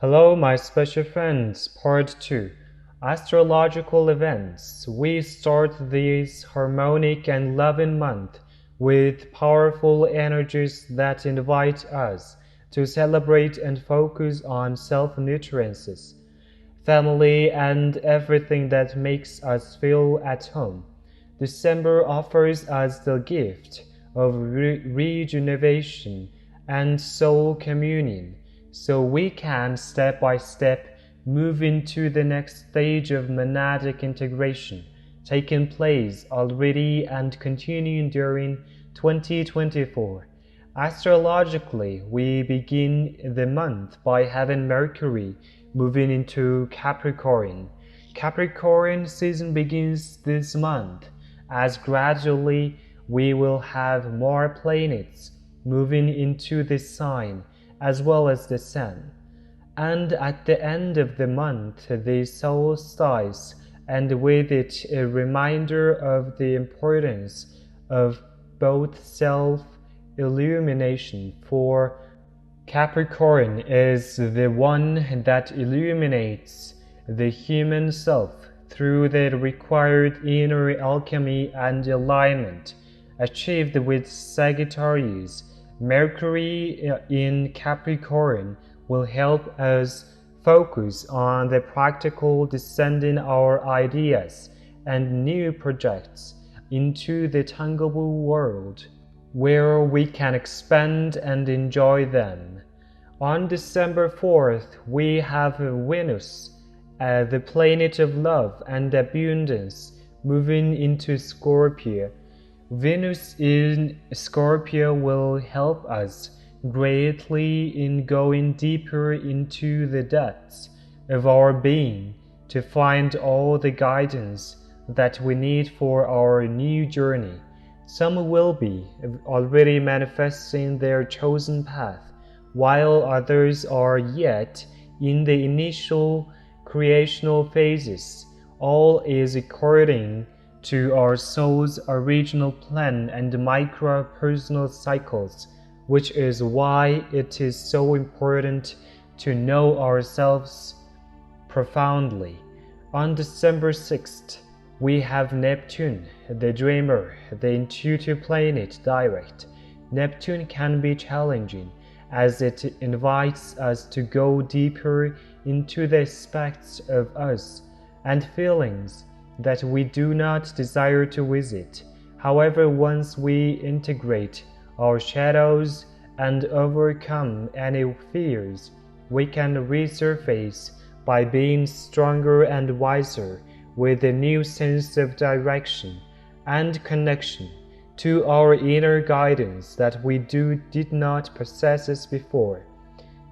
Hello, my special friends, Part 2 Astrological Events. We start this harmonic and loving month with powerful energies that invite us to celebrate and focus on self-nurturances, family, and everything that makes us feel at home. December offers us the gift of rejuvenation and soul communion, so we can step by step move into the next stage of monadic integration, taking place already and continuing during 2024. Astrologically, we begin the month by having Mercury moving into Capricorn. Capricorn season begins this month, as gradually we will have more planets moving into this sign, as well as the Sun. And at the end of the month, the solstice, and with it a reminder of the importance of both self-illumination, for Capricorn is the one that illuminates the human self through the required inner alchemy and alignment achieved with Sagittarius. Mercury in Capricorn will help us focus on the practical, descending our ideas and new projects into the tangible world, where we can expand and enjoy them. On December 4th, we have Venus, the planet of love and abundance, moving into Scorpio. Venus in Scorpio will help us greatly in going deeper into the depths of our being to find all the guidance that we need for our new journey. Some will be already manifesting their chosen path, while others are yet in the initial creational phases. All is according to our soul's original plan and micro-personal cycles, which is why it is so important to know ourselves profoundly. On December 6th, we have Neptune, the dreamer, the intuitive planet, direct. Neptune can be challenging, as it invites us to go deeper into the aspects of us and feelings that we do not desire to visit. However, once we integrate our shadows and overcome any fears, we can resurface by being stronger and wiser, with a new sense of direction and connection to our inner guidance that we did not possess before,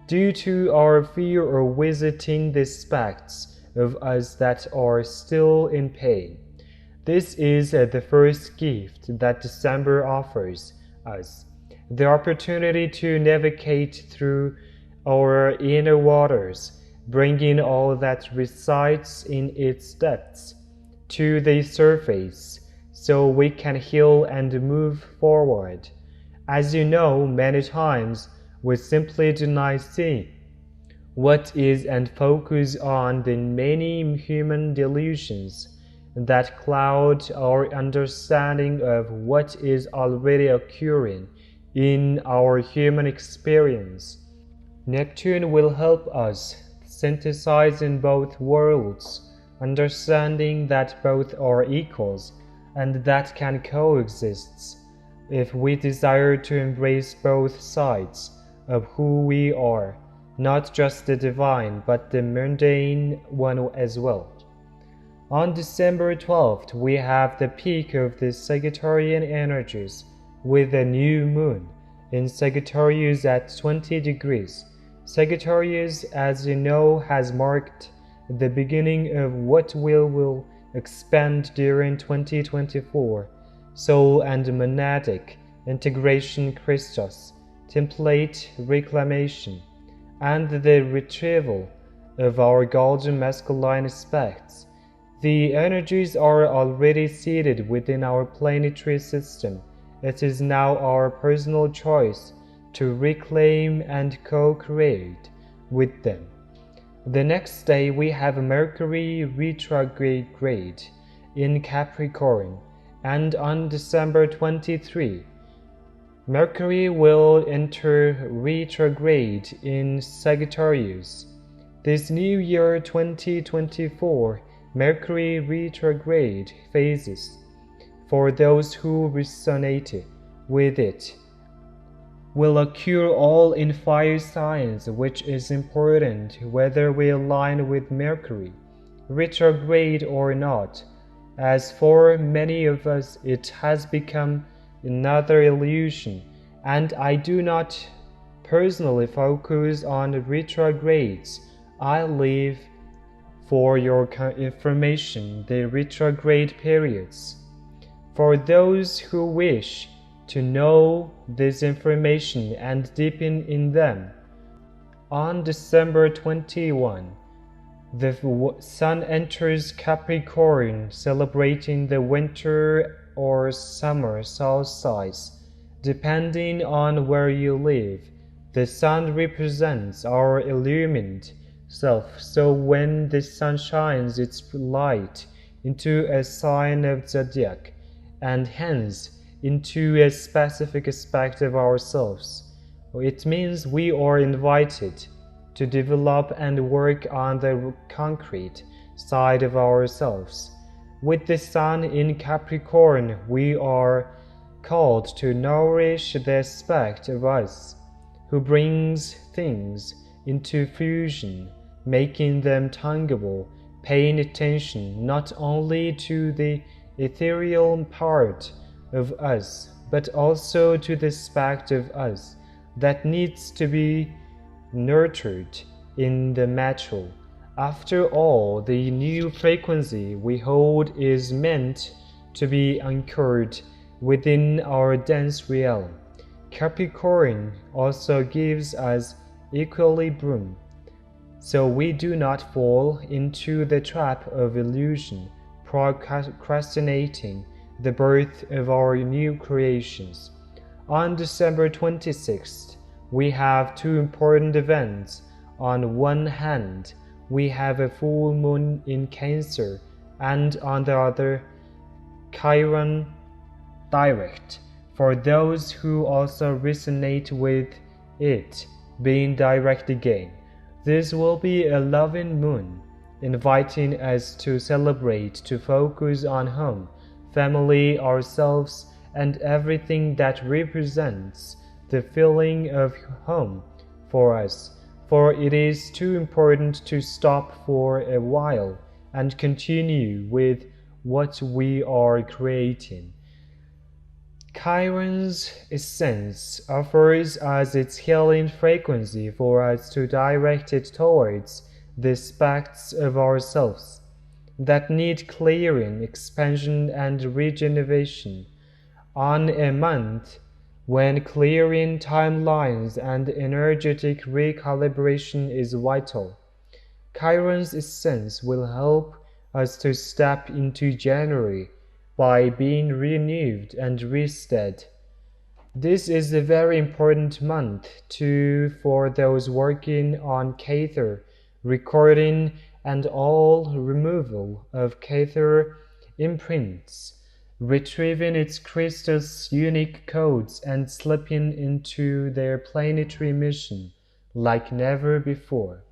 due to our fear of visiting the aspects of us that are still in pain. This is the first gift that December offers us, the opportunity to navigate through our inner waters, bringing all that resides in its depths to the surface, so we can heal and move forward. As you know, many times we simply deny seeing what is and focus on the many human delusions that cloud our understanding of what is already occurring in our human experience. Neptune will help us synthesize in both worlds, understanding that both are equals and that can coexist if we desire to embrace both sides of who we are, not just the divine, but the mundane one as well. On December 12th, we have the peak of the Sagittarian energies, with a new moon in Sagittarius at 20 degrees. Sagittarius, as you know, has marked the beginning of what will expand during 2024, soul and monadic integration, Christos, template reclamation, and the retrieval of our golden masculine aspects. The energies are already seated within our planetary system. It is now our personal choice to reclaim and co-create with them. The next day we have Mercury retrograde in Capricorn, and on December 23, Mercury will enter retrograde in Sagittarius. This new year 2024 Mercury retrograde phases, for those who resonate with it, will occur all in fire signs, which is important whether we align with Mercury, retrograde or not. As for many of us, it has become another illusion, and I do not personally focus on retrogrades. I leave for your information the retrograde periods. For those who wish to know this information and deepen in them, on December 21, the Sun enters Capricorn, celebrating the winter or summer solstice, depending on where you live. The Sun represents our illumined self, so when the Sun shines its light into a sign of zodiac, and hence into a specific aspect of ourselves, it means we are invited to develop and work on the concrete side of ourselves. With the Sun in Capricorn, we are called to nourish the aspect of us who brings things into fusion, making them tangible, paying attention not only to the ethereal part of us, but also to the aspect of us that needs to be nurtured in the material. After all, the new frequency we hold is meant to be anchored within our dense realm. Capricorn also gives us equilibrium, so we do not fall into the trap of illusion, procrastinating the birth of our new creations. On December 26th, we have two important events. On one hand, we have a full moon in Cancer, and on the other, Chiron direct, for those who also resonate with it being direct again. This will be a loving moon, inviting us to celebrate, to focus on home, family, ourselves, and everything that represents the feeling of home for us. For it is too important to stop for a while and continue with what we are creating. Chiron's essence offers us its healing frequency for us to direct it towards the aspects of ourselves that need clearing, expansion, and regeneration. On a month when clearing timelines and energetic recalibration is vital, Chiron's essence will help us to step into January by being renewed and reset. This is a very important month too for those working on Kether, recording and all removal of Kether imprints, retrieving its crystal's unique codes and slipping into their planetary mission like never before.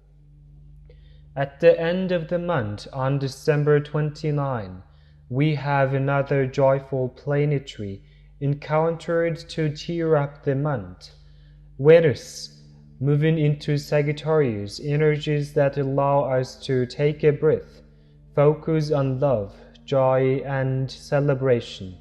At the end of the month, on December 29, we have another joyful planetary encountered to cheer up the month. Venus, moving into Sagittarius, energies that allow us to take a breath, focus on love, joy, and celebration,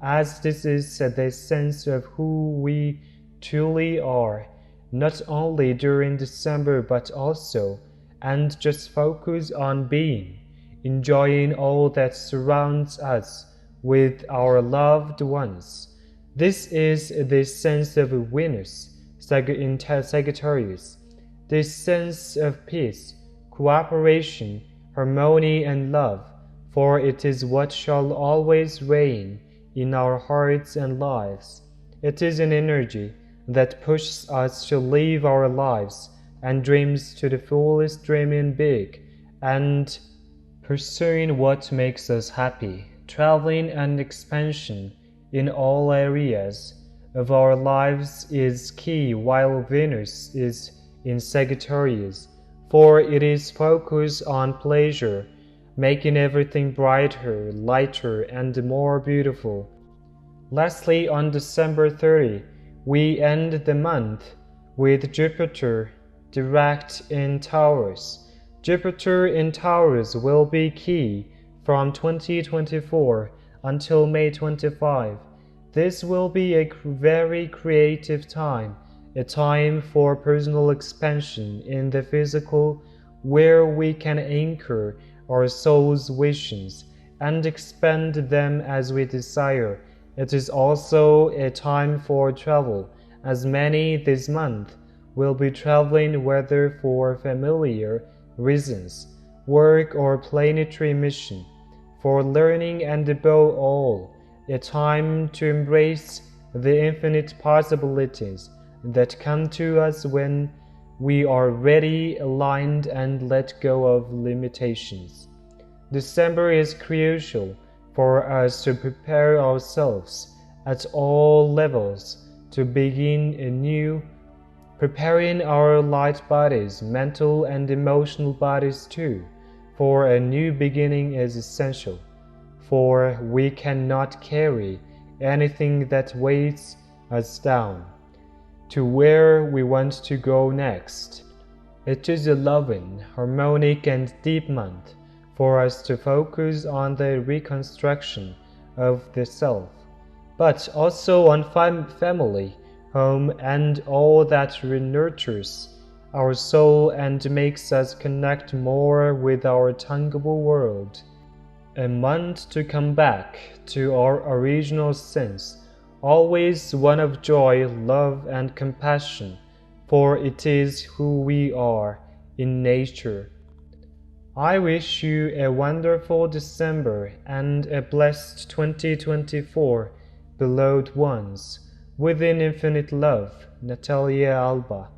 as this is the sense of who we truly are, not only during December but also, and just focus on being, enjoying all that surrounds us with our loved ones. This is the sense of Venus in Sagittarius, this sense of peace, cooperation, harmony, and love, for it is what shall always reign in our hearts and lives. It is an energy that pushes us to live our lives and dreams to the fullest, dreaming big, and pursuing what makes us happy, traveling and expansion in all areas of our lives is key, while Venus is in Sagittarius, for it is focused on pleasure, making everything brighter, lighter, and more beautiful. Lastly, on December 30, we end the month with Jupiter direct in Taurus. Jupiter in Taurus will be key from 2024 until May 25. This will be a very creative time, a time for personal expansion in the physical, where we can anchor our soul's visions and expand them as we desire. It is also a time for travel, as many this month will be traveling, whether for familiar reasons, work, or planetary mission, for learning, and above all, a time to embrace the infinite possibilities that come to us when we are ready, aligned, and let go of limitations. December is crucial for us to prepare ourselves at all levels to begin anew. Preparing our light bodies, mental and emotional bodies too, for a new beginning is essential, for we cannot carry anything that weighs us down to where we want to go next. It is a loving, harmonic, and deep month for us to focus on the reconstruction of the self, but also on family, home, and all that nurtures our soul and makes us connect more with our tangible world. A month to come back to our original sense, always one of joy, love, and compassion, for it is who we are in nature. I wish you a wonderful December and a blessed 2024, beloved ones. Within infinite love, Natalia Alba.